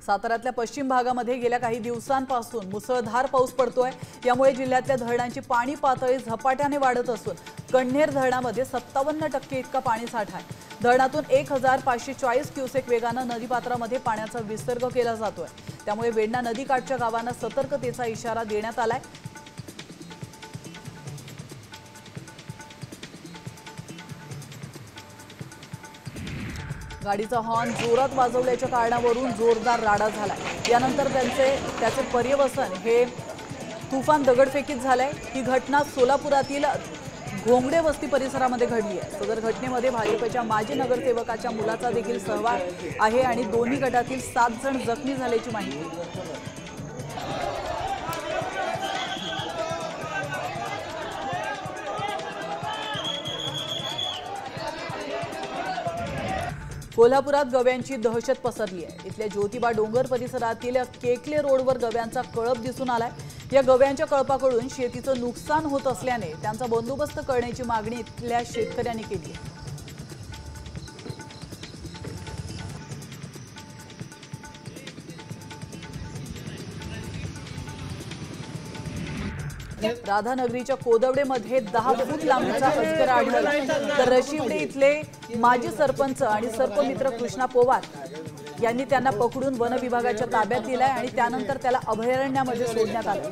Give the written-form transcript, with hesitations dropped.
साताऱ्यातल्या पश्चिम भागामध्ये गेल्या काही दिवसांपासून मुसळधार पाऊस पडतोय। यामुळे जिल्ह्यातल्या धरणांची पाणी पातळी झपाट्याने वाढत असून कण्हेर धरणामध्ये 57% इतका पाणी साठा आहे। धरणातून 1540 क्युसेक वेगाने नदीपात्रामध्ये पाण्याचा विसर्ग केला जातोय। त्यामुळे वेण्णा नदीकाठच्या गावांना सतर्कतेचा इशारा देण्यात आलाय। गाडीचा हॉर्न जोरात वाजवल्याच्या कारणावरून जोरदार राडा झाला। यानंतर त्याचे पर्यवसन हे तुफान दगडफेकीत झालंय। ही घटना सोलापुरातील घोंगडे वस्ती परिसरामध्ये घडली आहे। सदर घटनेमध्ये भाजपच्या माजी नगरसेवकाच्या मुलाचा देखील सहभाग आहे आणि दोन्ही गटातील 7 जण जखमी झाल्याची माहिती। कोल्हापुरात गव्यांची दहशत पसरली आहे। इथल्या ज्योतिबा डोंगर परिसरातील केकले रोडवर गव्यांचा कळप दिसून आलाय। या गव्यांच्या कळपाकडून शेतीचं नुकसान होत असल्याने त्यांचा बंदोबस्त करण्याची मागणी इथल्या शेतकऱ्यांनी केली आहे। राधानगरीच्या कोदवडेमध्ये 10 फूट लांबीचा अजगर आढळला। तर रशिवडे इथले माजी सरपंच आणि सर्पमित्र कृष्णा पवार यांनी त्यांना पकडून वन विभागाच्या ताब्यात दिलाय आणि त्यानंतर त्याला अभयारण्यामध्ये सोडण्यात आलं।